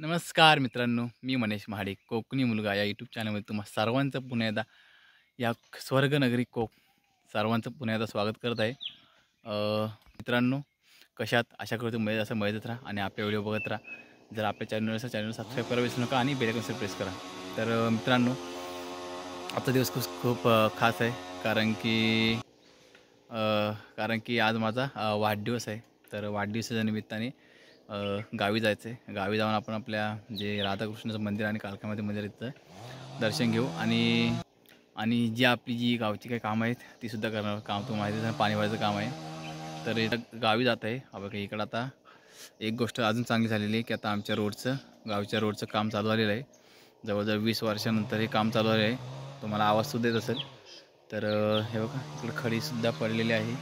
नमस्कार मित्रांनो, मी मनीष महाडिक कोकणी मुलगा या यूट्यूब चॅनलमध्ये तुम्हा सर्वांचं पुन्हा एकदा या स्वर्गनगरी सर्वांचं पुन्हा एकदा स्वागत करत आहे। मित्रांनो, कशात आशा करतो मजेत असं मजेत राहा आणि आपले व्हिडिओ बघत राहा। जर आपल्या चॅनल सबस्क्राईब करा विसरू नका आणि बेल आयकॉन प्रेस करा। तर मित्रांनो, आजचा दिवस खूप खास आहे कारण की आज माझा वाढदिवस आहे। तर वाढदिवसाच्या निमित्ताने गावी जायचं आहे। गावी जाऊन आपण आपल्या जे राधाकृष्णाचं मंदिर आणि कालकामाते मंदिर तिथं दर्शन घेऊ आणि जी आपली जी गावची काही कामं आहेत ती सुद्धा करणार। काम तुम्हाला माहिती आहे, पाणी भरायचं काम आहे। तर इथं गावी जात आहे। बघा इकडं आता एक गोष्ट अजून चांगली झालेली आहे की आता आमच्या गावच्या रोडचं काम चालू झालेलं आहे। जवळजवळ 20 वर्षानंतर हे काम चालू झाले आहे। तुम्हाला आवाज सुद्धा येत असेल। तर हे बघा इकडे खडीसुद्धा पडलेली आहे।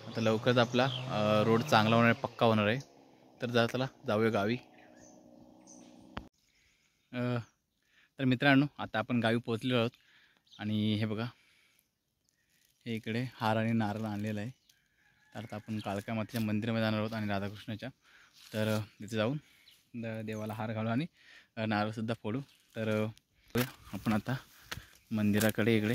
आता लवकरच आपला रोड चांगला होणार आहे, पक्का होणार आहे। तर चला जाऊया गावी। तर मित्रांनो, आता आपण गावी पोहोचलेलो आहोत आणि हे बघा हे इकडे हार आणि नारळ आणलेलं आहे। तर आता आपण कालका मातेच्या मंदिरामध्ये जाणार आहोत आणि राधाकृष्णाच्या। तर तिथे जाऊन देवाला हार घालू आणि नारळसुद्धा फोडू। तर आपण आता मंदिराकडे इकडे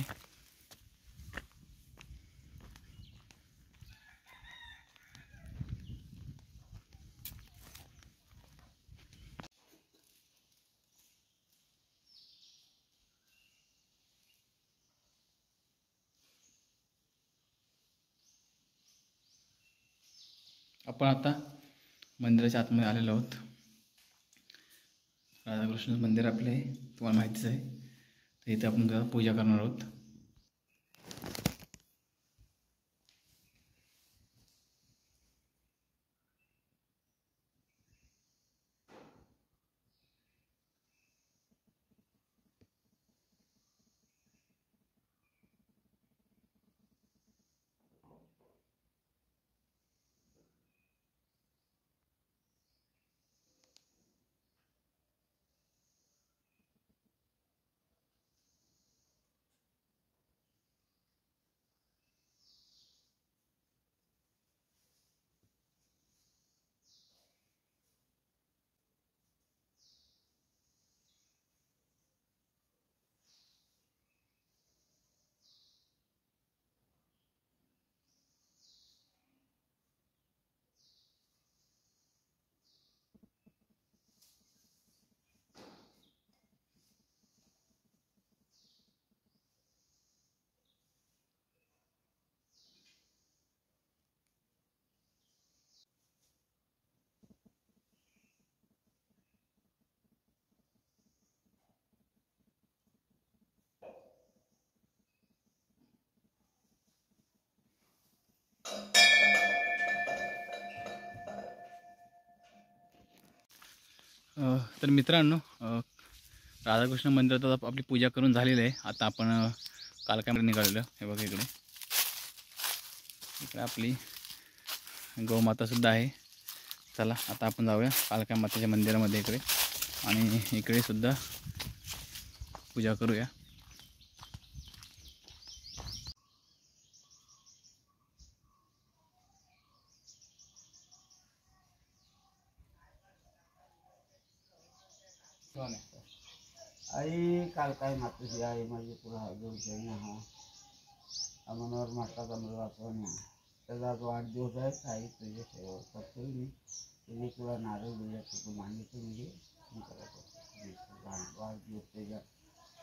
आपण आता मंदिराच्या आतमध्ये आलेलो आहोत। राधाकृष्ण मंदिर आपले आहे, तुम्हाला माहितीच आहे। तर इथे आपण पूजा करणार आहोत। तर मित्रांनो, राधाकृष्ण मंदिरात आपली पूजा करून झालेली आहे। आता आपण कालकामध्ये निघालेलो। हे बघा इकडे आपली गौमातासुद्धा आहे। चला आता आपण जाऊया कालका मातेच्या मंदिरामध्ये इकडे आणि इकडे सुद्धा पूजा करूया। आई कालकाय मातृश्री आई माझी तुला घेऊन हा अमनावर माताचा मुलगा सोन्या त्याचा वाढदिवस आहे। काही तुझे सेवा करतो मी, तिने तुला नारळ दिल्या तू मागितलं म्हणजे वाढदिवस त्याच्या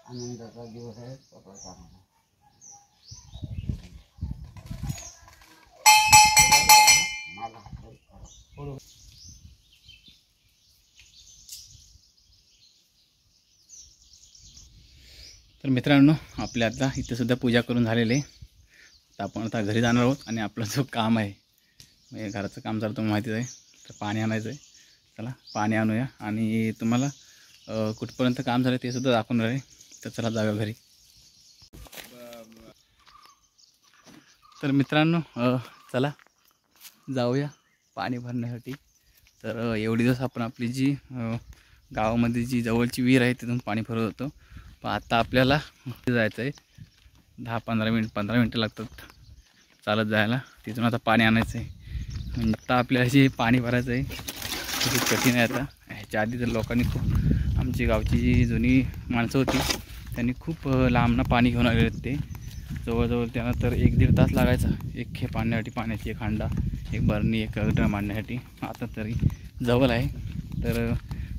आनंदाचा दिवस आहे। स्वतः चांगला मला तर मित्रांनो, आपल्या आता इथे सुद्धा पूजा करून झालेली आहे। तर आपण आता घरी जाणार आहोत आणि आपलं जो काम आहे म्हणजे घराचं काम चालू तुम्हाला माहितीच आहे। तर पाणी आणायचं आहे। चला पाणी आणूया आणि तुम्हाला कुठपर्यंत काम झालं ते सुद्धा दाखवणार आहे। तर चला जाऊया घरी। तर मित्रांनो, चला जाऊया पाणी भरण्यासाठी। तर एवढी दिवस आपण आपली जी गावामध्ये जी जवळची विहीर आहे तिथून पाणी भरत होतो। पण आता आपल्याला जायचं आहे। 15 मिनटं लागतात चालत जायला। तिथून आता पाणी आणायचं आहे। म्हणजे आता आपल्याला जे पाणी भरायचं आहे खूप कठीण आहे। आता याच्या आधी तर लोकांनी खूप आमची गावची जी जुनी माणसं होती त्यांनी खूप लांबनं पाणी घेऊन आलेले ते जवळजवळ त्यांना तर 1-1.5 तास लागायचा एक खेप आणण्यासाठी, पाण्याची एक हांडा, एक बरणी, एक ड्रम आणण्यासाठी. आता तरी जवळ आहे. तर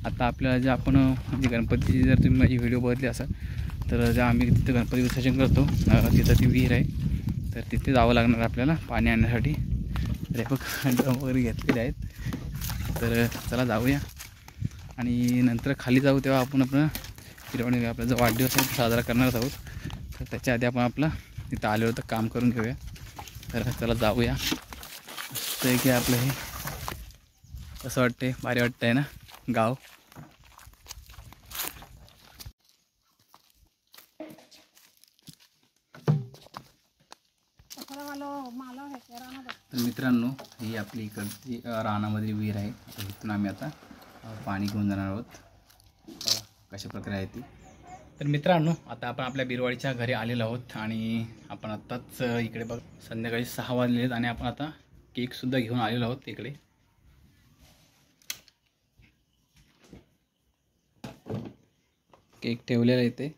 आता आपल्याला जे आपण म्हणजे गणपतीची जर तुम्ही माझी व्हिडिओ बघितली असाल तर जे आम्ही तिथं गणपती विसर्जन करतो तिथं ती विहीर आहे. तर तिथे जावं लागणार आपल्याला पाणी आणण्यासाठी. तर बघ ड्रम वगैरे घेतलेले आहेत. तर चला जाऊया आणि नंतर खाली जाऊ तेव्हा आपण आपला जो वाढदिवस आहे साजरा करणार आहोत. तर त्याच्या आधी आपण आपलं तिथं आलेलो तर काम करून घेऊया. तर चला जाऊया. मस्त आहे की आपलं हे कसं वाटतंय, भारी वाटतंय ना गाव. तर मित्रांनो ही आपली इकडची रानामधली विहीर आहे. इथून आम्ही आता पाणी घेऊन जाणार आहोत. कशा प्रकारे आहे ती. तर मित्रांनो आता आपण आपल्या बिरवाडीच्या घरी आलेलो आहोत आणि आपण आत्ताच इकडे बघ संध्याकाळी 6 वाजले आहेत आणि आपण आता केकसुद्धा घेऊन आलेलो आहोत इकडे. केक ठेवलेला इथे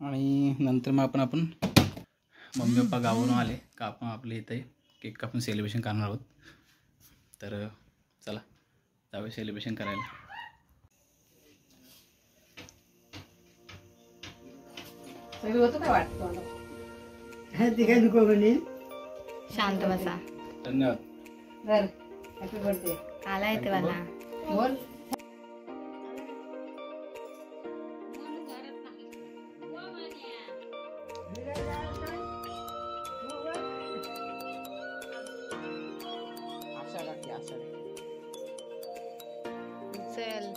आणि नंतर मग आपण मम्मी पप्पा गावावरून आले का आपण आपले इथे केक कापून सेलिब्रेशन करणार आहोत. तर चला जाऊया सेलिब्रेशन करायला. शांत बसा. धन्यवाद. Happy birthday. आला येते मला. बोल. चल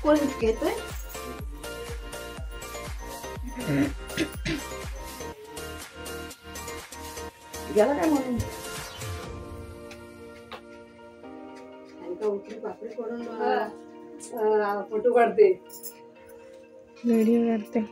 कोण घेतोय? गेला काय म्हणून उठली पापडी करून फोटो काढते, व्हिडिओ करते.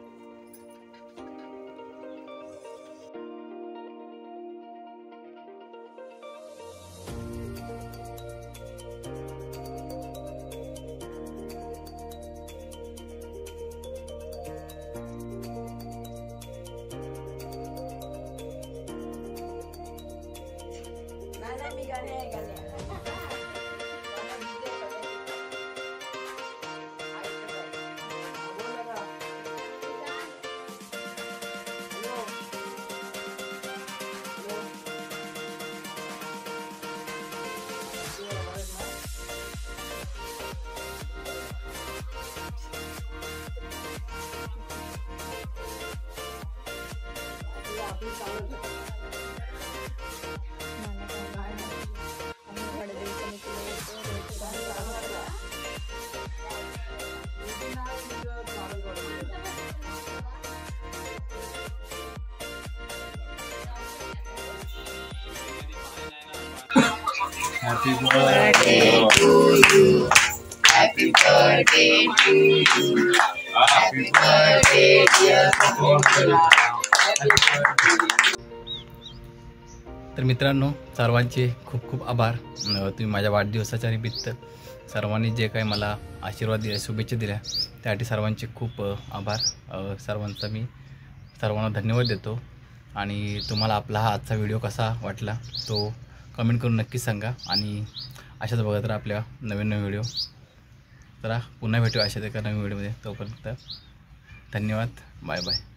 Happy birthday to you. Happy birthday to you. Happy birthday dear Kapila. तर मित्रांनो सर्वांचे खूप खूप आभार. तुम्ही माझ्या वाढदिवसाच्या निमित्त सर्वांनी जे काही मला आशीर्वाद दिले, शुभेच्छा दिल्या त्यासाठी सर्वांचे खूप आभार. सर्वांना धन्यवाद देतो. आणि तुम्हाला आपला हा आजचा व्हिडिओ कसा वाटला तो कमेंट करून नक्कीच सांगा. आणि अशाच बघत राहा आपल्या नवीन व्हिडिओ. चला पुन्हा भेटू अशाच एका नवीन व्हिडिओमध्ये. तोपर्यंत धन्यवाद. Bye bye.